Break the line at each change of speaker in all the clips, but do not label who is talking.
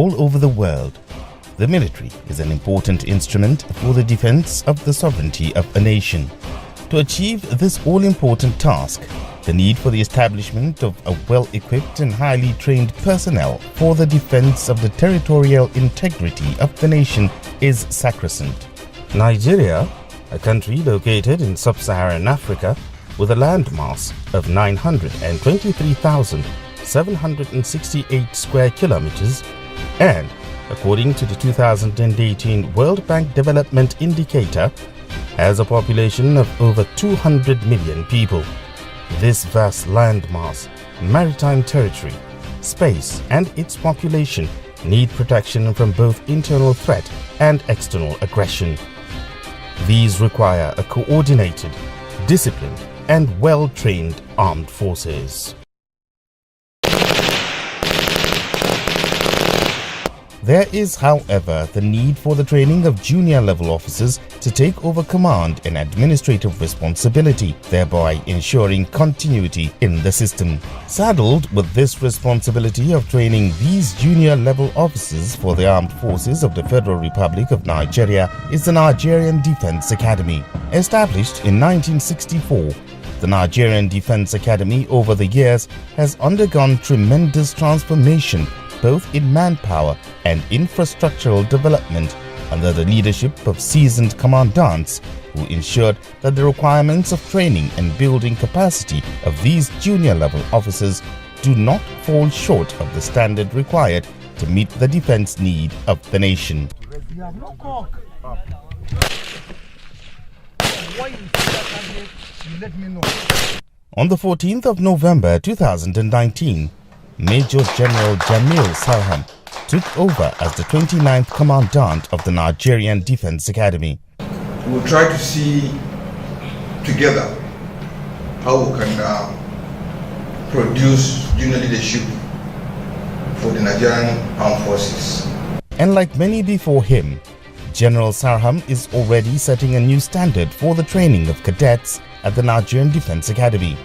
all over the world. The military is an important instrument for the defense of the sovereignty of a nation. To achieve this all-important task, the need for the establishment of a well-equipped and highly trained personnel for the defense of the territorial integrity of the nation is sacrosanct. Nigeria, a country located in sub-Saharan Africa with a landmass of 923,768 square kilometers and, according to the 2018 World Bank Development Indicator, has a population of over 200 million people. This vast landmass, maritime territory, space and its population need protection from both internal threat and external aggression. These require a coordinated, disciplined and well-trained armed forces. There is, however, the need for the training of junior level officers to take over command and administrative responsibility, thereby ensuring continuity in the system. Saddled with this responsibility of training these junior level officers for the armed forces of the Federal Republic of Nigeria is the Nigerian Defense Academy. Established in 1964, the Nigerian Defense Academy over the years has undergone tremendous transformation both in manpower and infrastructural development under the leadership of seasoned commandants who ensured that the requirements of training and building capacity of these junior level officers do not fall short of the standard required to meet the defense need of the nation. On the 14th of November 2019, Major General Jamil Salham took over as the 29th Commandant of the Nigerian Defense Academy.
We will try to see together how we can produce junior leadership for the Nigerian Armed Forces.
And like many before him, General Sarham is already setting a new standard for the training of cadets at the Nigerian Defense Academy.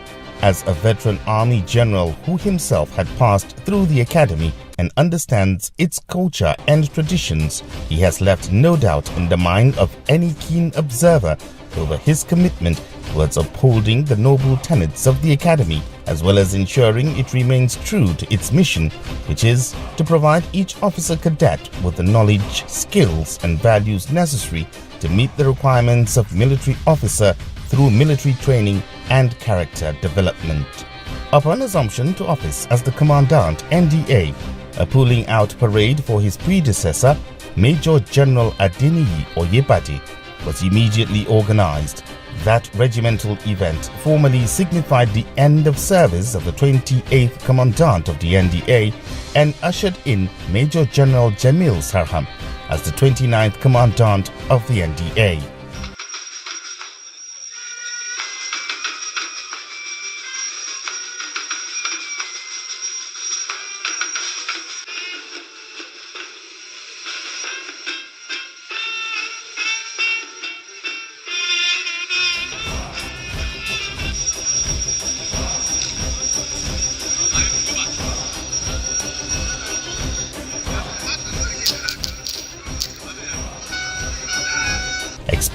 As a veteran army general who himself had passed through the academy and understands its culture and traditions, he has left no doubt in the mind of any keen observer over his commitment towards upholding the noble tenets of the academy, as well as ensuring it remains true to its mission, which is to provide each officer cadet with the knowledge, skills and values necessary to meet the requirements of military officer through military training and character development. Upon assumption to office as the Commandant NDA, a pulling out parade for his predecessor, Major General Adeniyi Oyebade, was immediately organized. That regimental event formally signified the end of service of the 28th Commandant of the NDA and ushered in Major General Jamil Sarham as the 29th Commandant of the NDA.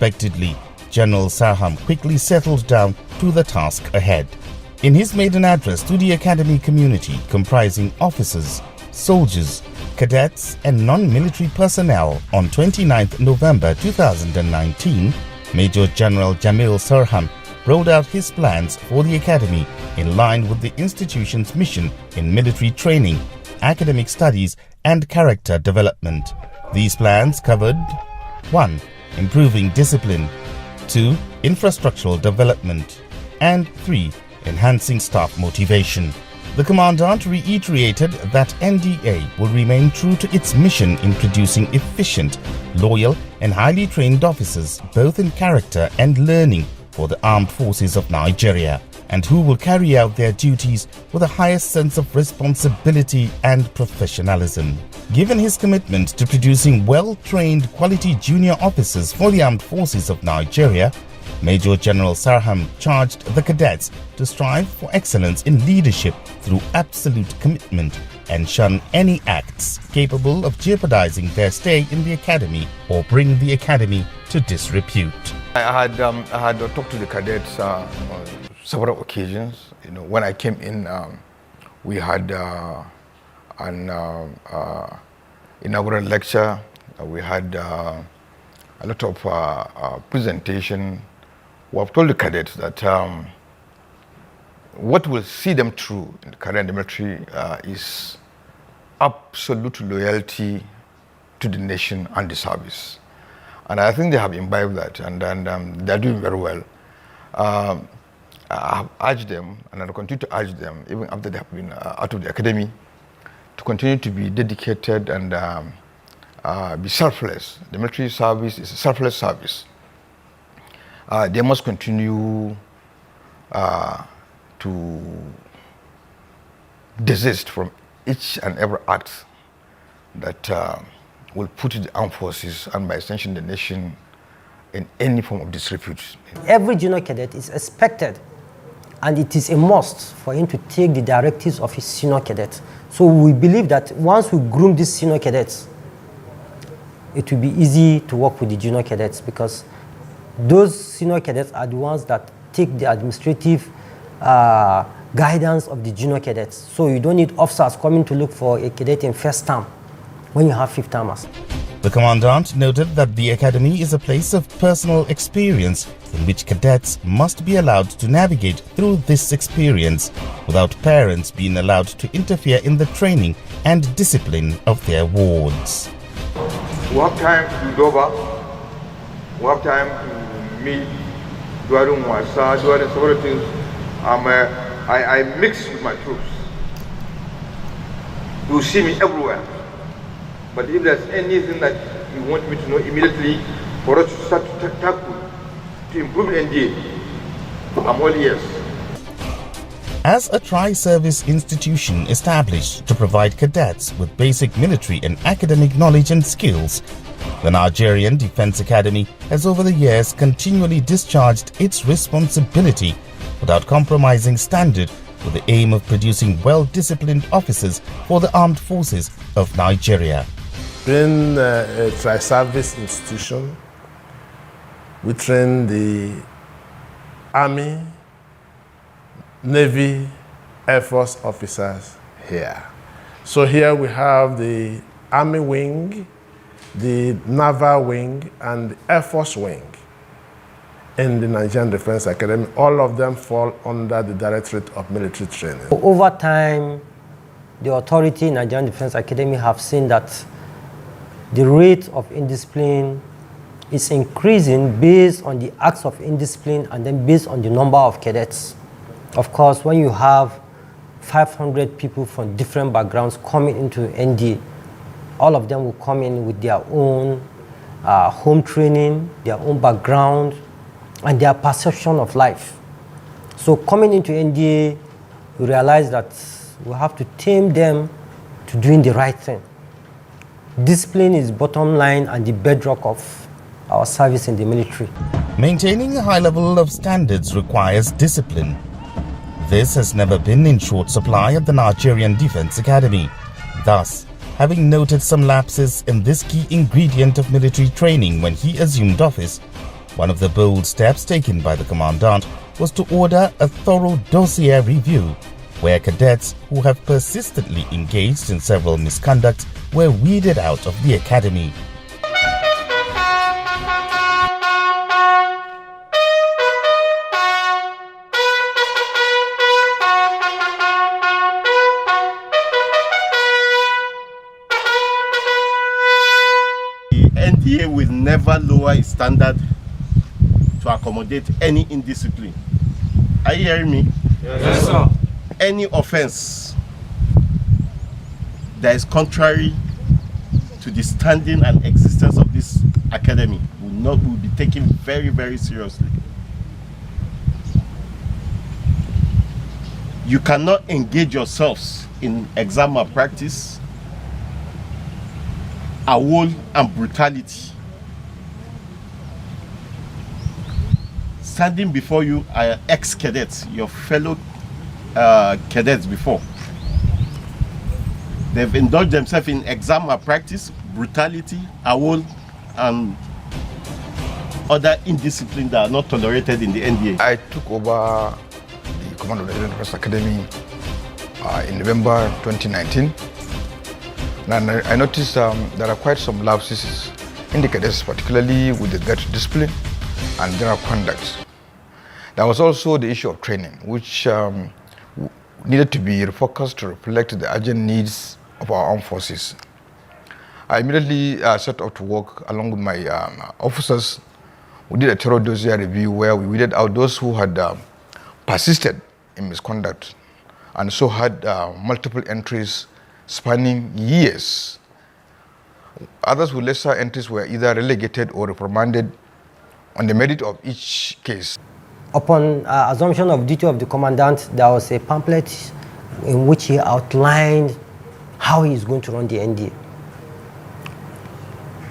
Unexpectedly, General Sarham quickly settled down to the task ahead. In his maiden address to the academy community comprising officers, soldiers, cadets and non-military personnel on 29th November 2019, Major General Jamil Sarham rolled out his plans for the academy in line with the institution's mission in military training, academic studies and character development. These plans covered 1. Improving discipline, 2. Infrastructural development, and 3. Enhancing staff motivation. The Commandant reiterated that NDA will remain true to its mission in producing efficient, loyal and highly trained officers both in character and learning for the armed forces of Nigeria, and who will carry out their duties with the highest sense of responsibility and professionalism. Given his commitment to producing well-trained quality junior officers for the armed forces of Nigeria, Major General Sarham charged the cadets to strive for excellence in leadership through absolute commitment and shun any acts capable of jeopardizing their stay in the academy or bring the academy to disrepute.
I had talked to the cadets on several occasions. You know, when I came in, we had an inaugural lecture. We had a lot of presentation. We have told the cadets that what will see them through in the career in the military is absolute loyalty to the nation and the service. And I think they have imbibed that, and they're doing very well. I have urged them, and I'll continue to urge them, even after they have been out of the academy, to continue to be dedicated and be selfless. The military service is a selfless service. They must continue to desist from each and every act that will put the armed forces and by extension the nation in any form of disrepute.
Every junior cadet is expected, and it is a must for him to take the directives of his senior cadet. So we believe that once we groom these senior cadets, it will be easy to work with the junior cadets, because those senior cadets are the ones that take the administrative guidance of the junior cadets. So you don't need officers coming to look for a cadet in first term when you have fifth termers.
The commandant noted that the academy is a place of personal experience in which cadets must be allowed to navigate through this experience without parents being allowed to interfere in the training and discipline of their wards.
We have time to do over. We have time to meet, during wasa, during several things. I mix with my troops. You will see me everywhere. But if there's anything that you want me to know immediately for us to start to tackle, to improve NDA, I'm all ears.
As a tri-service institution established to provide cadets with basic military and academic knowledge and skills, the Nigerian Defense Academy has over the years continually discharged its responsibility without compromising standard, with the aim of producing well-disciplined officers for the armed forces of Nigeria.
Being a tri-service institution, we train the Army, Navy, Air Force officers here. So here we have the Army wing, the Naval wing, and the Air Force wing in the Nigerian Defense Academy. All of them fall under the Directorate of Military Training.
Over time, the authority in Nigerian Defense Academy have seen that the rate of indiscipline is increasing based on the acts of indiscipline and then based on the number of cadets. Of course, when you have 500 people from different backgrounds coming into NDA, all of them will come in with their own home training, their own background, and their perception of life. So coming into NDA, we realize that we have to tame them to doing the right thing. Discipline is bottom line and the bedrock of our service in the military.
Maintaining a high level of standards requires discipline. This has never been in short supply at the Nigerian Defense Academy. Thus, having noted some lapses in this key ingredient of military training when he assumed office, one of the bold steps taken by the commandant was to order a thorough dossier review, where cadets who have persistently engaged in several misconducts were weeded out of the academy.
The NDA will never lower its standard to accommodate any indiscipline. Are you hearing me?
Yes, sir.
Any offense that is contrary to the standing and existence of this academy will be taken very, very seriously. You cannot engage yourselves in exam malpractice, awol, and brutality. standing before you are ex-cadets, your fellow cadets before. They've indulged themselves in exam malpractice, brutality, AWOL, and other indiscipline that are not tolerated in the NDA.
I took over the command of the Nigerian Defense Academy in November 2019. And I noticed there are quite some lapses in the cadets, particularly with regard to discipline and general conduct. There was also the issue of training, which needed to be refocused to reflect the urgent needs of our armed forces. I immediately set out to work along with my officers. We did a thorough dossier review where we weeded out those who had persisted in misconduct and so had multiple entries spanning years. Others with lesser entries were either relegated or reprimanded on the merit of each case.
Upon assumption of duty of the commandant, there was a pamphlet in which he outlined how he is going to run the NDA.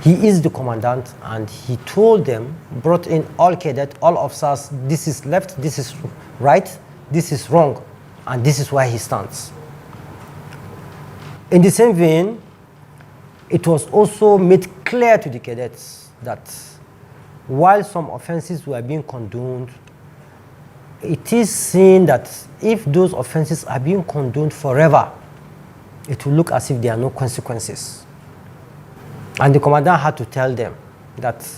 He is the commandant, and he told them, brought in all cadets, all officers, this is left, this is right, this is wrong, and this is where he stands. In the same vein, it was also made clear to the cadets that while some offenses were being condoned, it is seen that if those offenses are being condoned forever, it will look as if there are no consequences. And the commandant had to tell them that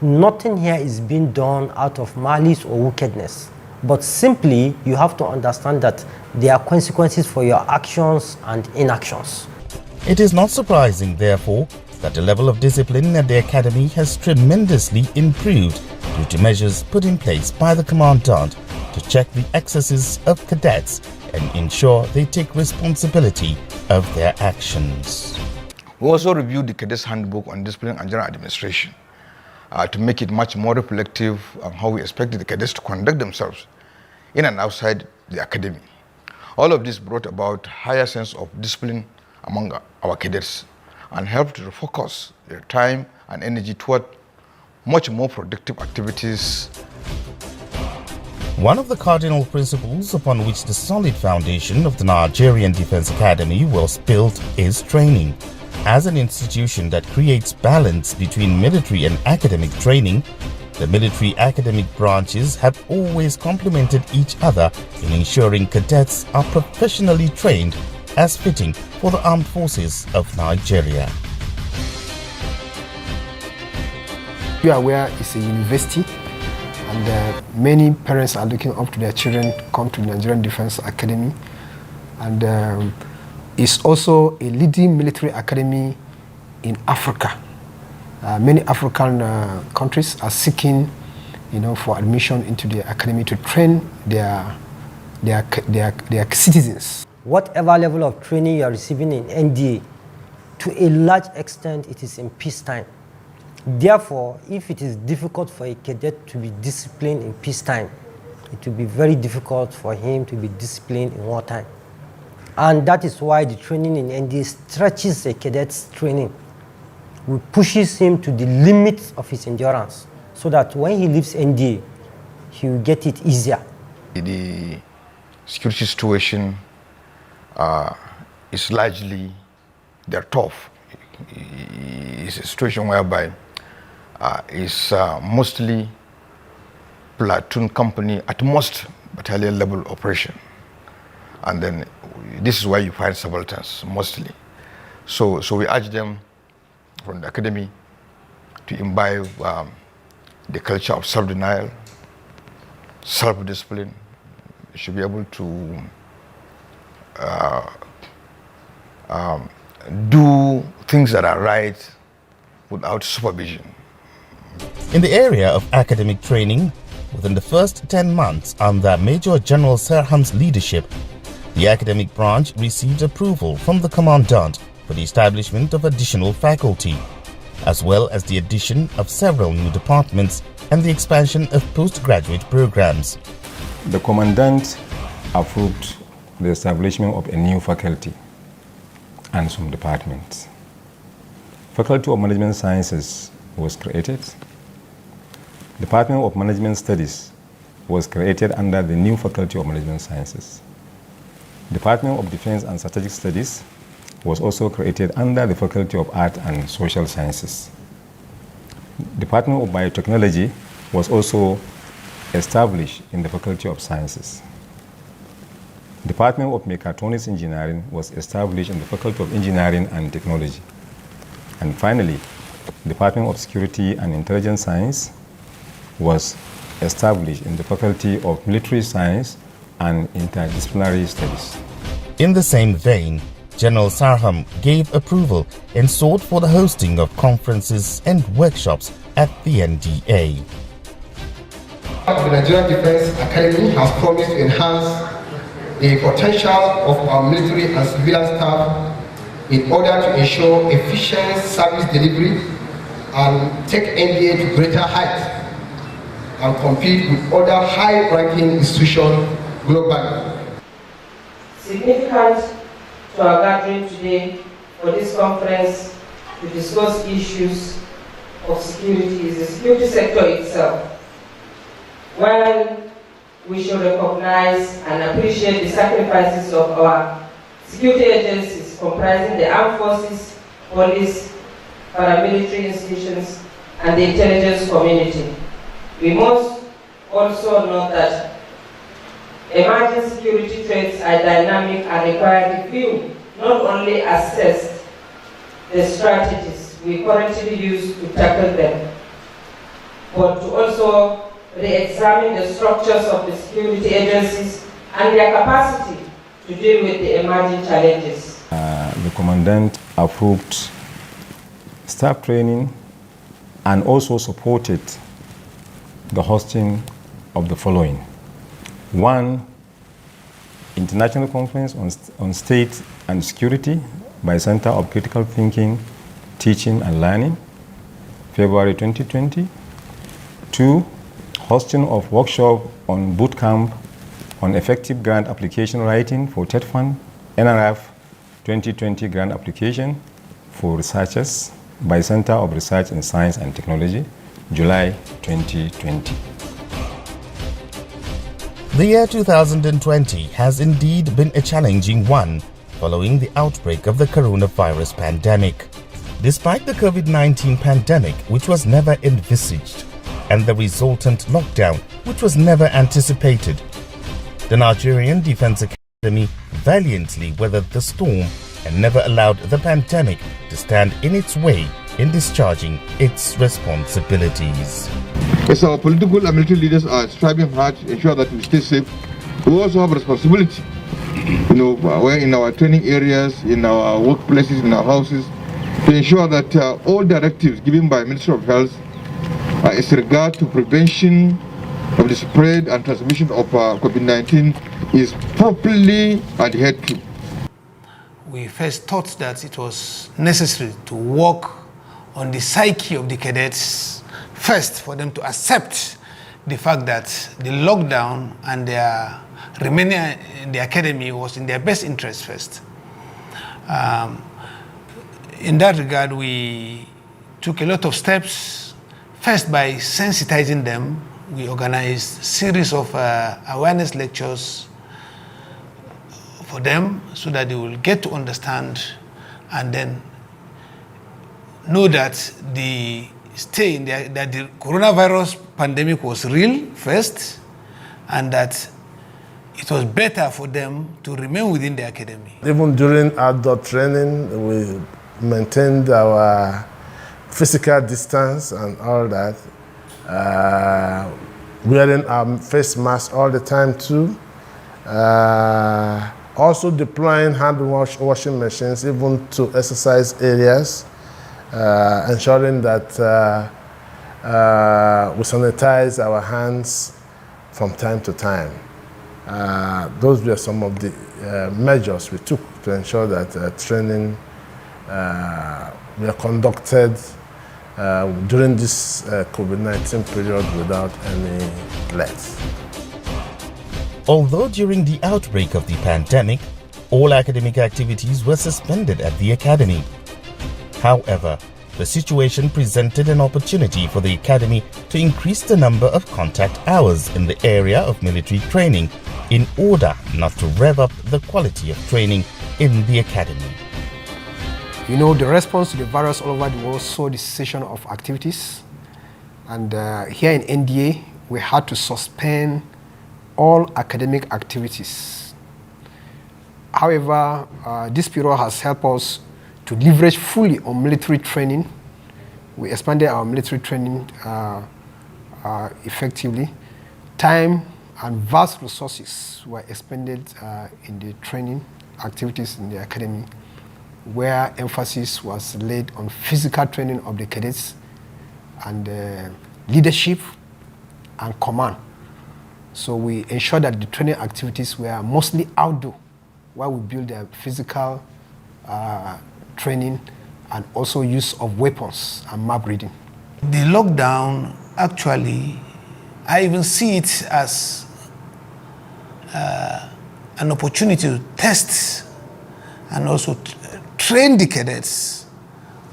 nothing here is being done out of malice or wickedness, but simply you have to understand that there are consequences for your actions and inactions.
It is not surprising, therefore, that the level of discipline at the academy has tremendously improved due to measures put in place by the commandant to check the excesses of cadets and ensure they take responsibility of their actions.
We also reviewed the Cadets Handbook on Discipline and General Administration to make it much more reflective on how we expect the cadets to conduct themselves in and outside the academy. All of this brought about higher sense of discipline among our cadets and helped to focus their time and energy toward much more productive activities.
One of the cardinal principles upon which the solid foundation of the Nigerian Defense Academy was built is training. As an institution that creates balance between military and academic training, the military academic branches have always complemented each other in ensuring cadets are professionally trained as fitting for the armed forces of Nigeria.
You are aware it's a university, and many parents are looking up to their children to come to the Nigerian Defense Academy, and it's also a leading military academy in Africa. Many African countries are seeking, for admission into the academy to train their citizens.
Whatever level of training you are receiving in NDA, to a large extent, it is in peacetime. Therefore, if it is difficult for a cadet to be disciplined in peacetime, it will be very difficult for him to be disciplined in wartime. And that is why the training in NDA stretches a cadet's training. It pushes him to the limits of his endurance, so that when he leaves NDA, he will get it easier.
The security situation is largely, they're tough. It's a situation whereby it's mostly platoon company, at most battalion level operation. And then this is where you find subalterns mostly. So we urge them from the academy to imbibe the culture of self-denial, self-discipline. You should be able to do things that are right without supervision.
In the area of academic training, within the first 10 months under Major General Sarham's leadership, the academic branch received approval from the commandant for the establishment of additional faculty, as well as the addition of several new departments and the expansion of postgraduate programs.
The commandant approved the establishment of a new faculty and some departments. Faculty of Management Sciences was created. Department of Management Studies was created under the new Faculty of Management Sciences. Department of Defense and Strategic Studies was also created under the Faculty of Art and Social Sciences. Department of Biotechnology was also established in the Faculty of Sciences. Department of Mechatronics Engineering was established in the Faculty of Engineering and Technology. And finally, Department of Security and Intelligence Science was established in the Faculty of Military Science and Interdisciplinary Studies.
In the same vein, General Sarham gave approval and sought for the hosting of conferences and workshops at the NDA.
The Nigerian Defense Academy has promised to enhance the potential of our military and civilian staff in order to ensure efficient service delivery and take NDA to greater heights and compete with other high-ranking institutions globally.
Significant to our gathering today for this conference to discuss issues of security is the security sector itself. While we should recognize and appreciate the sacrifices of our security agencies comprising the armed forces, police, paramilitary institutions, and the intelligence community, we must also note that emerging security threats are dynamic and require review, not only assess the strategies we currently use to tackle them, but to also re-examine the structures of the security agencies and their capacity to deal with the emerging challenges.
The Commandant approved staff training and also supported the hosting of the following. 1, International Conference on State and Security by Center of Critical Thinking, Teaching and Learning, February 2020. 2, hosting of workshop on boot camp on effective grant application writing for TED Fund, NRF 2020 grant application for researchers by Center of Research in Science and Technology, July 2020.
The year 2020 has indeed been a challenging one following the outbreak of the coronavirus pandemic. Despite the COVID-19 pandemic, which was never envisaged, and the resultant lockdown, which was never anticipated, the Nigerian Defense Academy valiantly weathered the storm and never allowed the pandemic to stand in its way in discharging its responsibilities.
As our political and military leaders are striving hard to ensure that we stay safe, we also have a responsibility. We're in our training areas, in our workplaces, in our houses, to ensure that all directives given by Ministry of Health as regard to prevention of the spread and transmission of COVID-19 is properly adhered to.
We first thought that it was necessary to work on the psyche of the cadets first, for them to accept the fact that the lockdown and their remaining in the academy was in their best interest first. In that regard, we took a lot of steps. First, by sensitizing them, we organized a series of awareness lectures for them so that they will get to understand and then know that the coronavirus pandemic was real first, and that it was better for them to remain within the academy.
Even during outdoor training, we maintained our physical distance and all that. Wearing our face mask all the time too. Also deploying hand washing machines even to exercise areas, ensuring that we sanitize our hands from time to time. Those were some of the measures we took to ensure that training were conducted during this COVID-19 period without any let.
Although during the outbreak of the pandemic, all academic activities were suspended at the academy. However, the situation presented an opportunity for the academy to increase the number of contact hours in the area of military training in order not to rev up the quality of training in the academy.
You know, the response to the virus all over the world saw the cessation of activities. And here in NDA, we had to suspend all academic activities. However, this period has helped us to leverage fully on military training. We expanded our military training effectively. Time and vast resources were expended in the training activities in the academy, where emphasis was laid on physical training of the cadets and leadership and command. So we ensured that the training activities were mostly outdoor, while we build their physical training and also use of weapons and map reading.
The lockdown, actually, I even see it as an opportunity to test and also train the cadets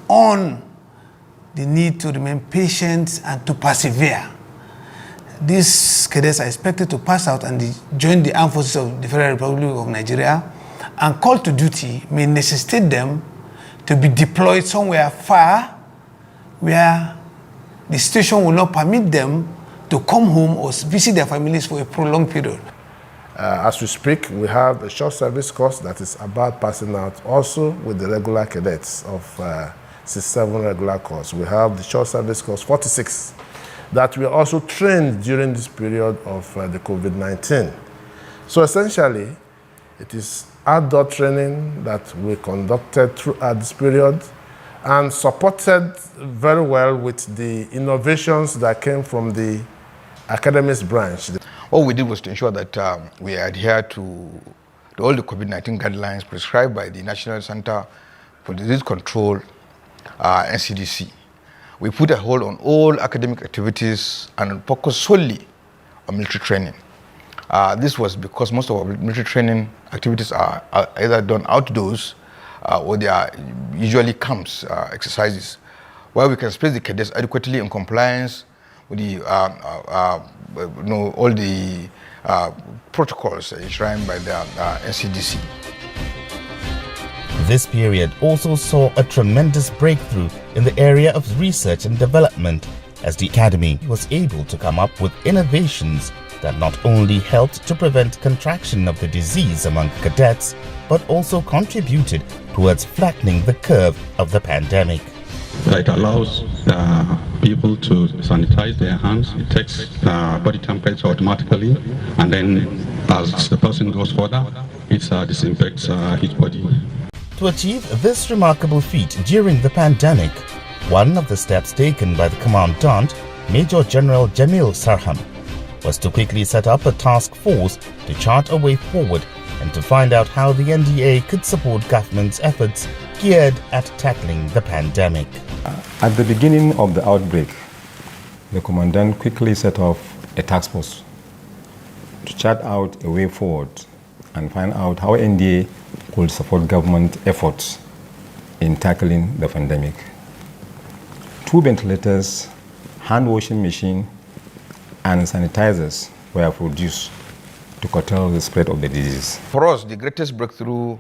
on the need to remain patient and to persevere. These cadets are expected to pass out and join the armed forces of the Federal Republic of Nigeria, and call to duty may necessitate them to be deployed somewhere far where the situation will not permit them to come home or visit their families for a prolonged period.
As we speak, we have a short service course that is about passing out also with the regular cadets of 67 regular course. We have the short service course 46 that we also trained during this period of the COVID-19. So essentially, it is outdoor training that we conducted throughout this period and supported very well with the innovations that came from the academics branch.
What we did was to ensure that we adhere to all the COVID-19 guidelines prescribed by the National Center for Disease Control, NCDC. We put a hold on all academic activities and focused solely on military training. This was because most of our military training activities are either done outdoors or they are usually camps, exercises, where we can space the cadets adequately in compliance with the, all the protocols enshrined by the NCDC.
This period also saw a tremendous breakthrough in the area of research and development, as the academy was able to come up with innovations that not only helped to prevent contraction of the disease among cadets, but also contributed towards flattening the curve of the pandemic.
It allows people to sanitize their hands. It takes body temperature automatically, and then as the person goes further, it disinfects his body.
To achieve this remarkable feat during the pandemic, one of the steps taken by the Commandant, Major General Jamil Sarham, was to quickly set up a task force to chart a way forward and to find out how the NDA could support government's efforts geared at tackling the pandemic.
At the beginning of the outbreak, the Commandant quickly set off a task force to chart out a way forward and find out how NDA could support government efforts in tackling the pandemic. 2 ventilators, hand washing machine, and sanitizers were produced to curtail the spread of the disease.
For us, the greatest breakthrough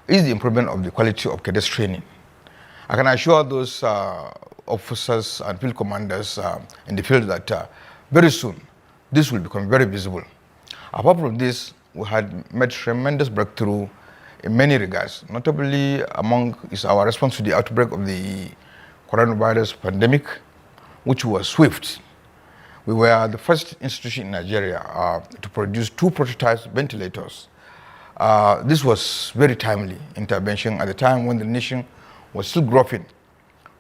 is the improvement of the quality of cadets training. I can assure those officers and field commanders in the field that very soon this will become very visible. Apart from this, we had made tremendous breakthrough in many regards. Notably among is our response to the outbreak of the coronavirus pandemic, which was swift. We were the first institution in Nigeria to produce 2 prototype ventilators. This was very timely intervention at the time when the nation was still grappling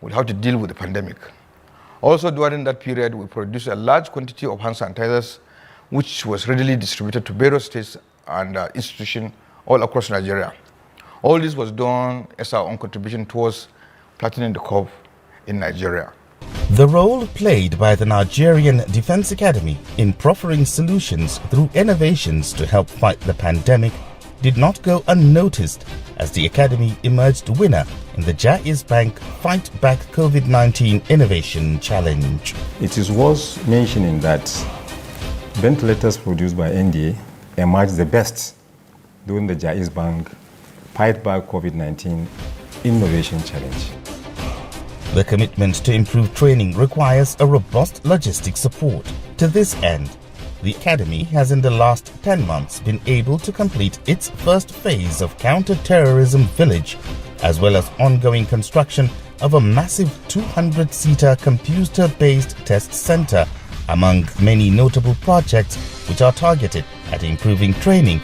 with how to deal with the pandemic. Also during that period, we produced a large quantity of hand sanitizers, which was readily distributed to various states and institutions all across Nigeria. All this was done as our own contribution towards flattening the curve in Nigeria.
The role played by the Nigerian Defense Academy in proffering solutions through innovations to help fight the pandemic did not go unnoticed as the Academy emerged winner in the Jaiz Bank Fight Back COVID-19 Innovation Challenge.
It is worth mentioning that ventilators produced by NDA emerged the best during the Jaiz Bank Fight Back COVID-19 Innovation Challenge.
The commitment to improve training requires a robust logistic support. To this end, the Academy has in the last 10 months been able to complete its first phase of counter-terrorism village, as well as ongoing construction of a massive 200-seater computer-based test center, among many notable projects which are targeted at improving training.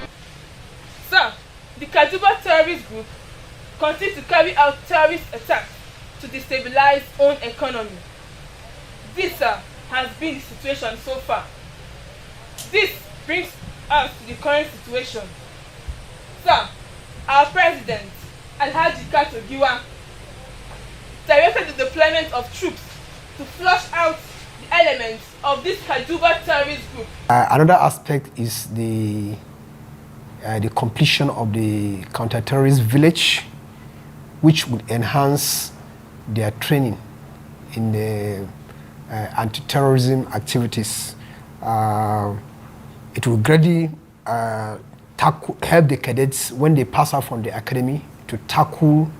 Sir, the Kaduba terrorist group continues to carry out terrorist attacks to destabilize own economy. This, sir, has been the situation so far. This brings us to the current situation. Sir, our president, Alhaji Katogiwa, directed the deployment of troops to flush out the elements of this Kaduba terrorist group.
Another aspect is the completion of the counter-terrorist village, which would enhance their training in the anti-terrorism activities. It will gradually help the cadets when they pass out from the academy to tackle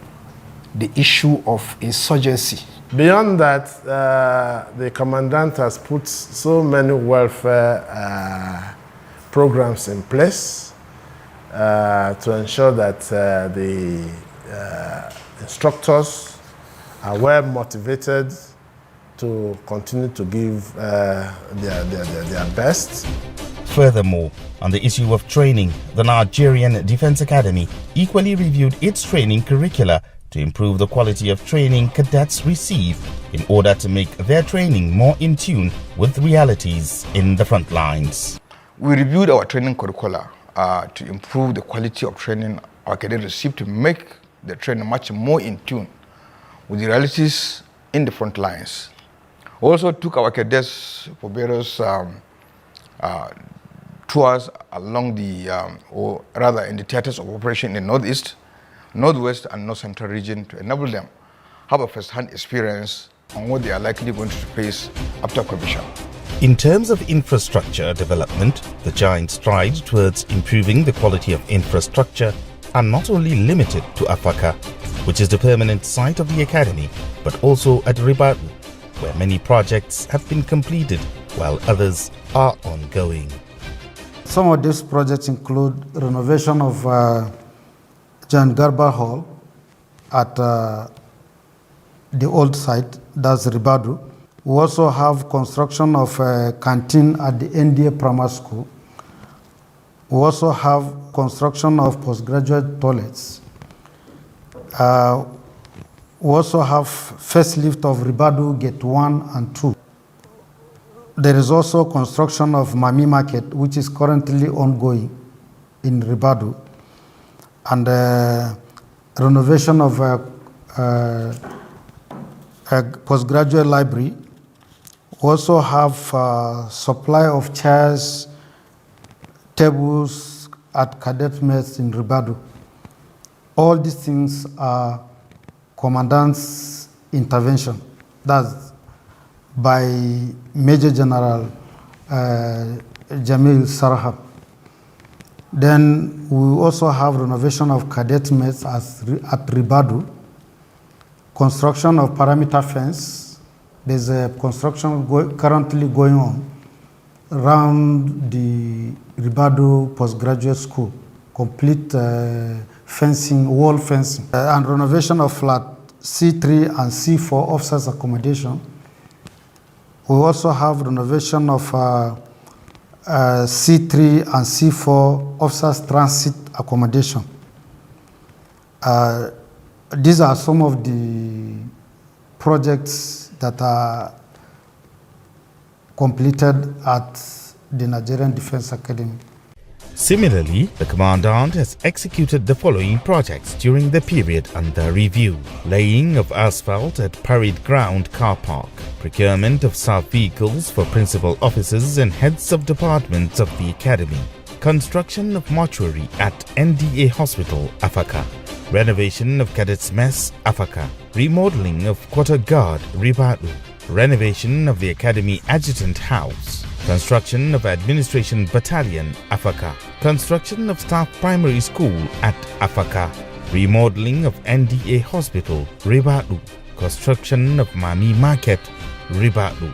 the issue of insurgency.
Beyond that, the commandant has put so many welfare programs in place to ensure that the instructors are well motivated to continue to give their best.
Furthermore, on the issue of training, the Nigerian Defense Academy equally reviewed its training curricula to improve the quality of training cadets receive in order to make their training more in tune with realities in the front lines.
We reviewed our training curricula to improve the quality of training our cadets receive, to make the training much more in tune with the realities in the front lines. We also took our cadets for various tours along the, or rather in the theaters of operation in the Northeast, Northwest and North Central region to enable them have a first-hand experience on what they are likely going to face after commission.
In terms of infrastructure development, the giant strides towards improving the quality of infrastructure are not only limited to Afaka, which is the permanent site of the Academy, but also at Ribadu, where many projects have been completed while others are ongoing.
Some of these projects include renovation of Jan Garba Hall at the old site, that's Ribadu. We also have construction of a canteen at the NDA Primary School. We also have construction of postgraduate toilets. We also have facelift of Ribadu Gate 1 and 2. There is also construction of Mami Market, which is currently ongoing in Ribadu, and renovation of a postgraduate library. We also have supply of chairs, tables at cadet mess in Ribadu. All these things are Commandant's intervention. That's by Major General Jamil Sarhab. Then we also have renovation of cadet mess at Ribadu, construction of perimeter fence. There's a construction currently going on around the Ribadu Postgraduate School, complete fencing, wall fencing, and renovation of flat C3 and C4 officers' accommodation. We also have renovation of C3 and C4 officers' transit accommodation. These are some of the projects that are completed at the Nigerian Defense Academy.
Similarly, the Commandant has executed the following projects during the period under review: laying of asphalt at Parade Ground Car Park, procurement of staff vehicles for principal officers and heads of departments of the Academy, construction of mortuary at NDA Hospital, Afaka, renovation of Cadets Mess, Afaka, remodeling of Quarter Guard, Ribadu, renovation of the Academy Adjutant House, construction of Administration Battalion, Afaka, construction of Staff Primary School at Afaka, remodeling of NDA Hospital, Ribadu, construction of Mami Market, Ribadu.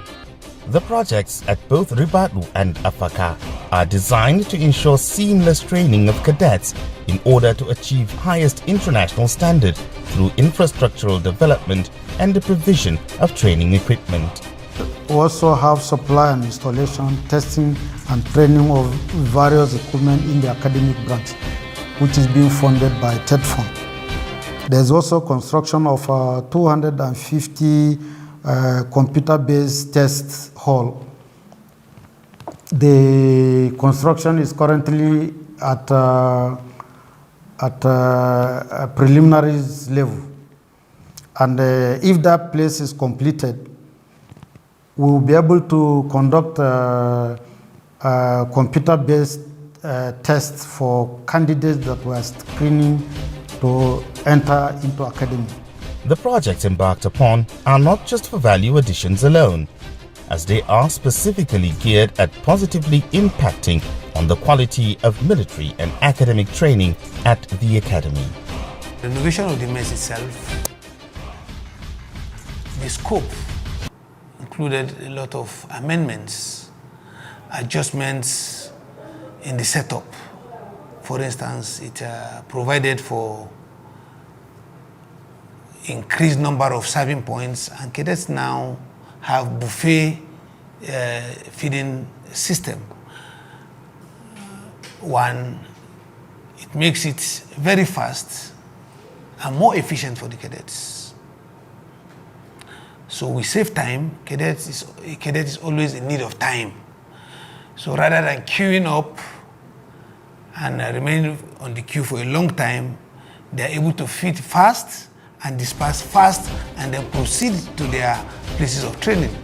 The projects at both Ribadu and Afaka are designed to ensure seamless training of cadets in order to achieve highest international standard through infrastructural development and the provision of training equipment.
We also have supply and installation, testing and training of various equipment in the academic branch, which is being funded by TED Fund. There's also construction of 250 computer-based test hall. The construction is currently at a preliminary level, and if that place is completed, we will be able to conduct computer-based tests for candidates that were screening to enter into academy.
The projects embarked upon are not just for value additions alone, as they are specifically geared at positively impacting on the quality of military and academic training at the academy.
The renovation of the mess itself, the scope included a lot of amendments, adjustments in the setup. For instance, it provided for increased number of serving points, and cadets now have buffet feeding system. One, it makes it very fast and more efficient for the cadets. So we save time. Cadet is always in need of time. So rather than queuing up and remain on the queue for a long time, they are able to feed fast and disperse fast and then proceed to their places of training.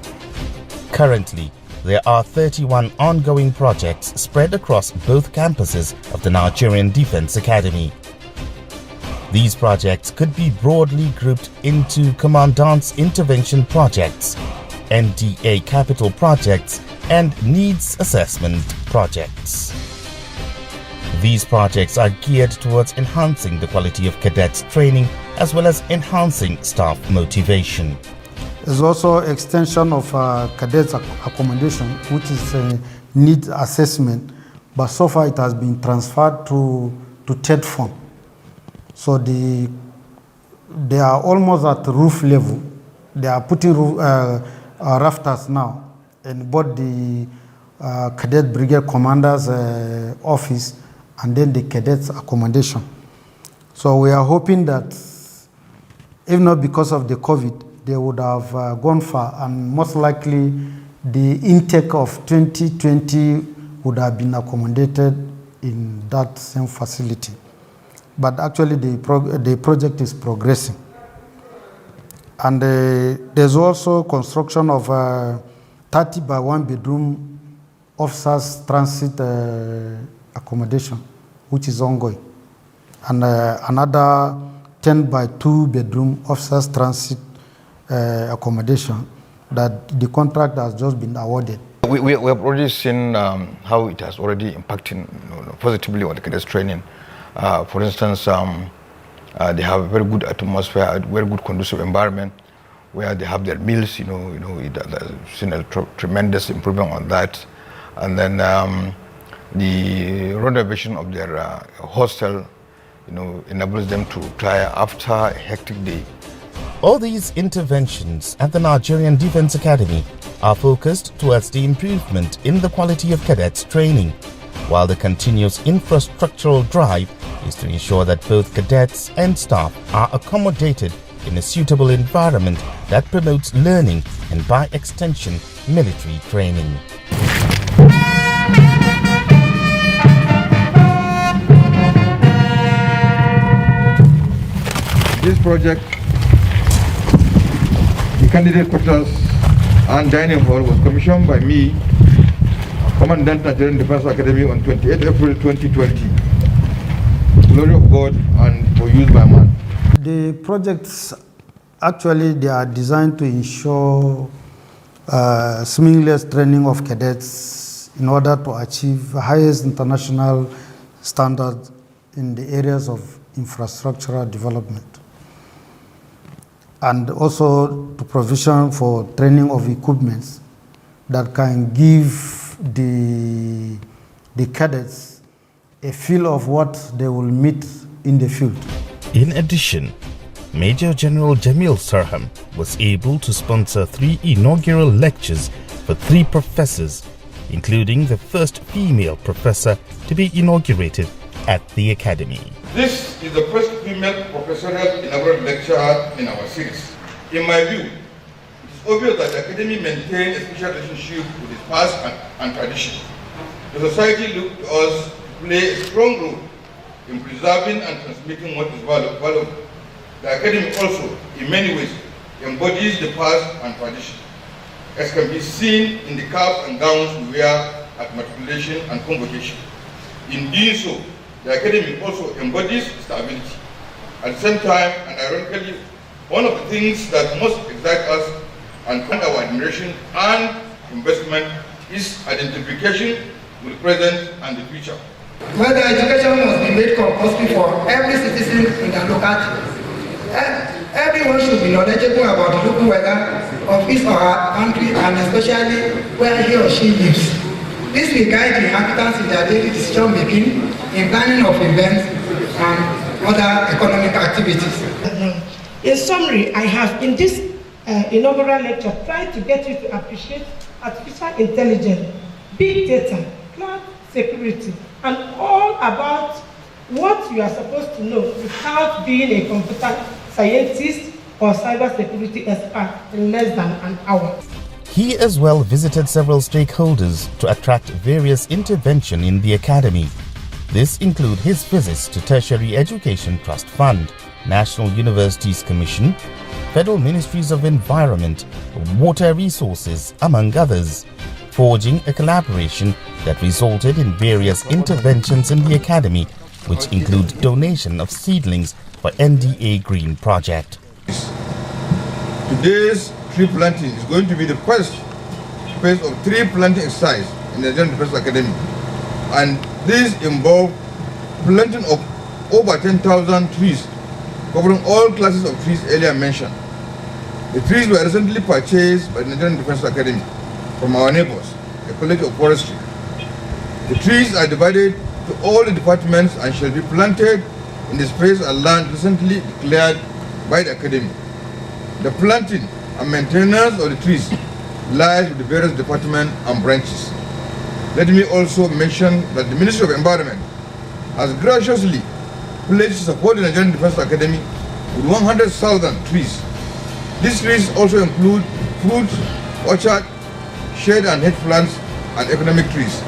Currently, there are 31 ongoing projects spread across both campuses of the Nigerian Defense Academy. These projects could be broadly grouped into Commandant's Intervention Projects, NDA Capital Projects, and Needs Assessment Projects. These projects are geared towards enhancing the quality of cadets training as well as enhancing staff motivation.
There's also extension of cadets accommodation, which is a needs assessment, but so far it has been transferred to TED Fund. So they are almost at roof level. They are putting rafters now in both the Cadet Brigade Commander's office and then the cadets accommodation. So we are hoping that, if not because of the COVID, they would have gone far, and most likely the intake of 2020 would have been accommodated in that same facility. But actually the project is progressing. And there's also construction of 30 by 1 bedroom officers transit accommodation, which is ongoing. And another 10 by 2 bedroom officers transit accommodation that the contract has just been awarded.
We have already seen how it has already impacted positively on the cadets training. For instance, they have a very good atmosphere, a very good conducive environment where they have their meals. There's seen a tremendous improvement on that. And then the renovation of their hostel, enables them to retire after a hectic day.
All these interventions at the Nigerian Defense Academy are focused towards the improvement in the quality of cadets training, while the continuous infrastructural drive is to ensure that both cadets and staff are accommodated in a suitable environment that promotes learning and, by extension, military training.
This project, the candidate quarters and dining hall, was commissioned by me Commandant Nigerian Defense Academy on 28 April 2020. Glory of God and for use by man.
The projects, actually, they are designed to ensure seamless training of cadets in order to achieve highest international standards in the areas of infrastructural development, and also to provision for training of equipments that can give the cadets a feel of what they will meet in the field.
In addition, Major General Jamil Sarham was able to sponsor 3 inaugural lectures for 3 professors, including the first female professor to be inaugurated at the Academy.
This is the first female professorial inaugural lecture in our series. In my view, it is obvious that the Academy maintains a special relationship with its past and tradition. The society looks to us to play a strong role in preserving and transmitting what is valuable. The Academy also, in many ways, embodies the past and tradition, as can be seen in the caps and gowns we wear at matriculation and convocation. In doing so, the Academy also embodies stability. At the same time, and ironically, one of the things that most excite us and find our admiration and investment is identification with the present and the future.
Whether education must be made compulsory for every citizen in the locality. Everyone should be knowledgeable about the local weather of his or her country, and especially where he or she lives. This will guide the inhabitants in their daily decision making, in planning of events and other economic activities.
In summary, I have in this inaugural lecture tried to get you to appreciate artificial intelligence, big data, cloud security, and all about what you are supposed to know without being a computer scientist or cybersecurity expert in less than an hour.
He as well visited several stakeholders to attract various intervention in the Academy. This include his visits to Tertiary Education Trust Fund, National Universities Commission, Federal Ministries of Environment, Water Resources, among others, forging a collaboration that resulted in various interventions in the Academy, which include donation of seedlings for NDA Green Project.
Today's tree planting is going to be the first phase of tree planting exercise in the Nigerian Defense Academy, and this involves planting of over 10,000 trees, covering all classes of trees earlier mentioned. The trees were recently purchased by the Nigerian Defense Academy from our neighbors, the College of Forestry. The trees are divided to all the departments and shall be planted in the space and land recently declared by the Academy. The planting and maintenance of the trees lies with the various departments and branches. Let me also mention that the Ministry of Environment has graciously pledged to support the Nigerian Defense Academy with 100,000 trees. These trees also include fruit, orchard, shade and hedge plants, and economic trees.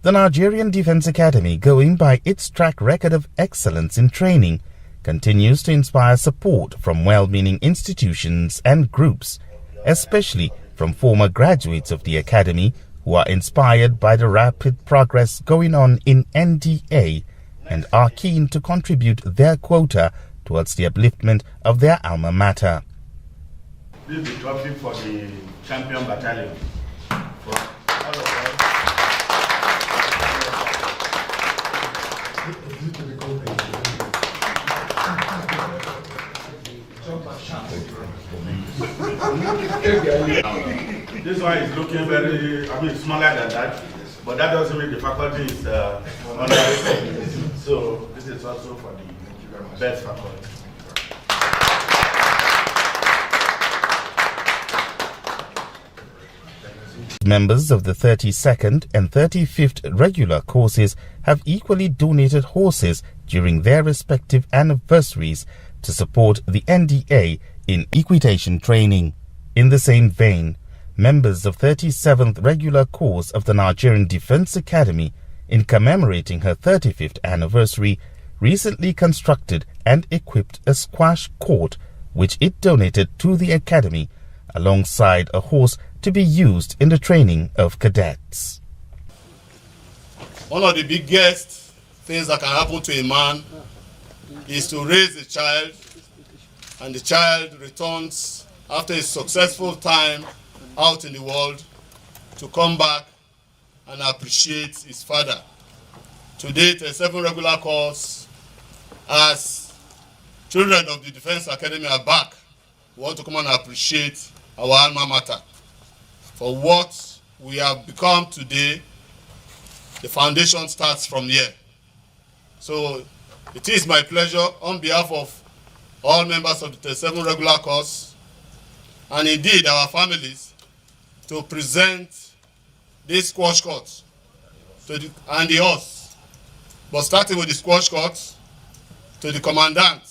The Nigerian Defense Academy, going by its track record of excellence in training, continues to inspire support from well-meaning institutions and groups, especially from former graduates of the Academy who are inspired by the rapid progress going on in NDA and are keen to contribute their quota towards the upliftment of their alma mater.
This is the trophy for the champion battalion. For all of us. This one is looking very, smaller than that, but that doesn't mean the faculty is underrated. So this is also for the best faculty.
Members of the 32nd and 35th regular courses have equally donated horses during their respective anniversaries to support the NDA in equitation training. In the same vein, members of 37th regular course of the Nigerian Defense Academy, in commemorating her 35th anniversary, recently constructed and equipped a squash court which it donated to the Academy alongside a horse to be used in the training of cadets.
One of the biggest things that can happen to a man is to raise a child, and the child returns after a successful time out in the world to come back and appreciate his father. To date, 7 regular course, as children of the Defense Academy are back, we want to come and appreciate our alma mater for what we have become today. The foundation starts from here. So it is my pleasure on behalf of all members of the 7 regular course and indeed our families to present this squash court and the horse, but starting with the squash court, to the commandant,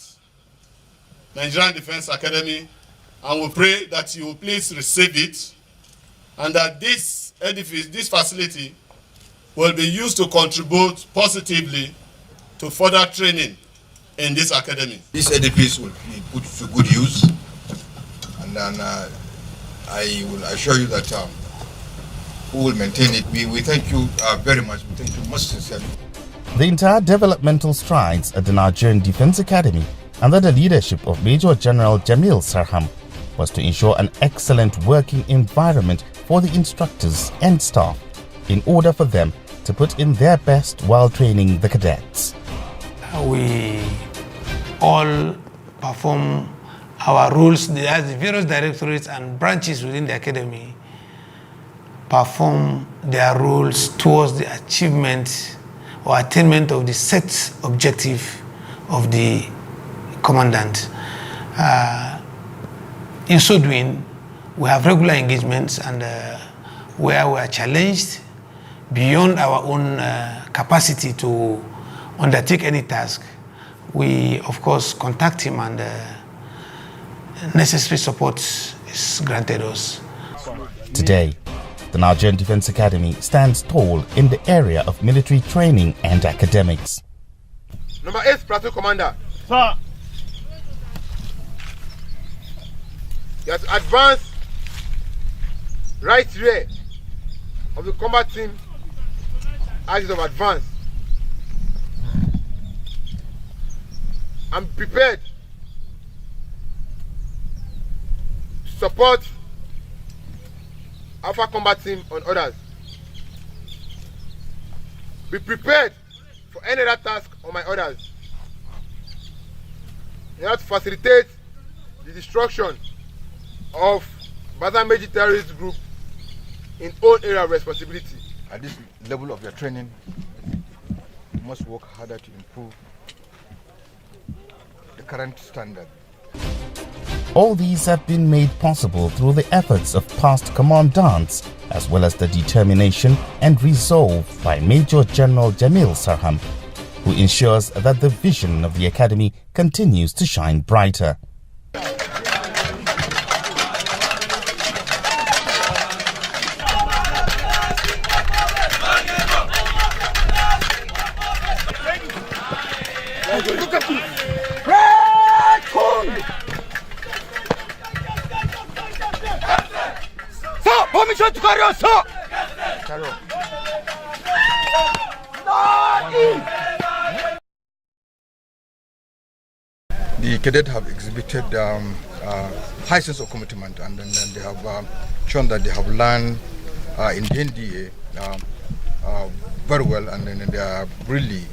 Nigerian Defense Academy, and we pray that you will please receive it and that this edifice, this facility, will be used to contribute positively to further training in this academy.
This edifice will be put to good use, and then I will assure you that we will maintain it. We thank you very much. We thank you most sincerely.
The entire developmental strides at the Nigerian Defense Academy under the leadership of Major General Jamil Sarham was to ensure an excellent working environment for the instructors and staff in order for them to put in their best while training the cadets.
We all perform our roles, as the various directorates and branches within the academy perform their roles towards the achievement or attainment of the set objective of the commandant. In so doing, we have regular engagements, and where we are challenged beyond our own capacity to undertake any task, we of course contact him, and necessary support is granted us.
Today, the Nigerian Defense Academy stands tall in the area of military training and academics.
Number 8 Platoon Commander.
Sir.
You have to advance right rear of the combat team axis of advance. And prepared to support Alpha Combat Team on orders. Be prepared for any other task on my orders. In order to facilitate the destruction of Bazameji terrorist group in own area of responsibility.
At this level of your training, you must work harder to improve the current standard.
All these have been made possible through the efforts of past commandants, as well as the determination and resolve by Major General Jamil Sarham, who ensures that the vision of the academy continues to shine brighter.
Permission to carry on, sir!
Carry on. The cadets have exhibited high sense of commitment, and then they have shown that they have learned in the NDA very well, and then they are really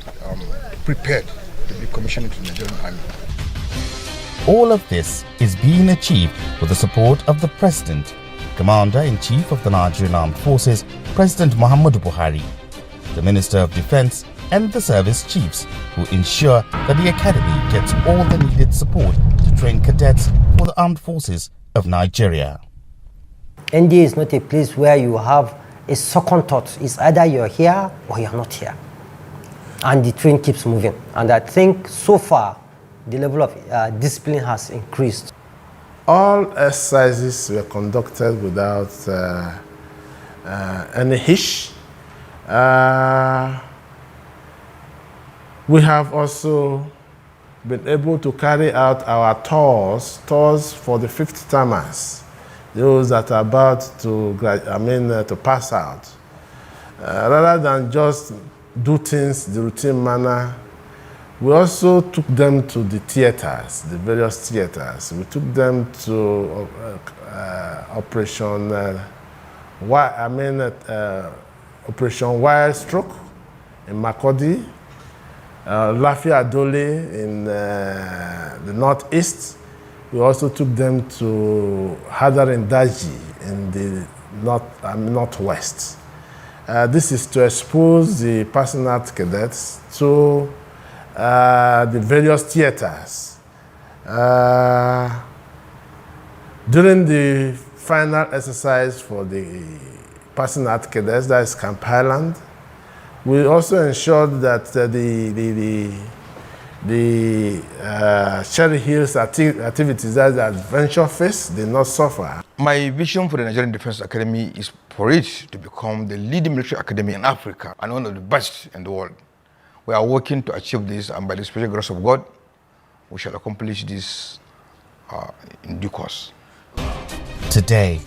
prepared to be commissioned into the Nigerian Army.
All of this is being achieved with the support of the President, Commander-in-Chief of the Nigerian Armed Forces, President Muhammadu Buhari, the Minister of Defense, and the service chiefs, who ensure that the Academy gets all the needed support to train cadets for the Armed Forces of Nigeria.
NDA is not a place where you have a second thought. It's either you're here or you're not here. And the train keeps moving. And I think so far, the level of discipline has increased.
All exercises were conducted without any hitch. We have also been able to carry out our tours for the 50-timers, those that are about to to pass out, rather than just do things the routine manner. We also took them to the theaters, the various theaters. We took them to Operation Wire Stroke in Makurdi, Lafia Adole in the northeast. We also took them to Hadarin Daji in the northwest. This is to expose the passing out cadets to the various theaters. During the final exercise for the passing out cadets, that is Camp Highland, we also ensured that the Cherry Hills activities, that is the adventure phase, did not suffer.
My vision for the Nigerian Defense Academy is for it to become the leading military academy in Africa and one of the best in the world. We are working to achieve this, and by the special grace of God, we shall accomplish this in due course.
Today,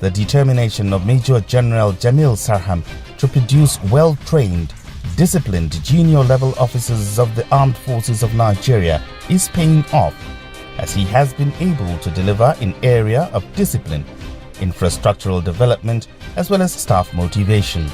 the determination of Major General Jamil Sarham to produce well-trained, disciplined junior-level officers of the Armed Forces of Nigeria is paying off, as he has been able to deliver in area of discipline, infrastructural development, as well as staff motivation.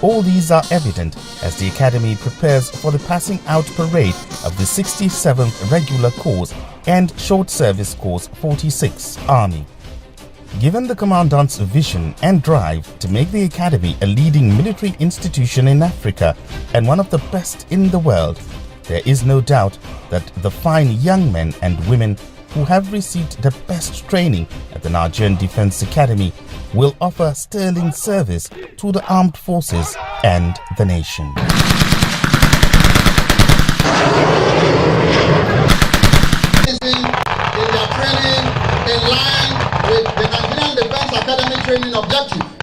All these are evident as the Academy prepares for the passing out parade of the 67th Regular Course and Short Service Course 46 Army. Given the Commandant's vision and drive to make the Academy a leading military institution in Africa and one of the best in the world, there is no doubt that the fine young men and women who have received the best training at the Nigerian Defense Academy will offer sterling service to the armed forces and the nation.
In their training in line with the Nigerian Defense Academy training objective.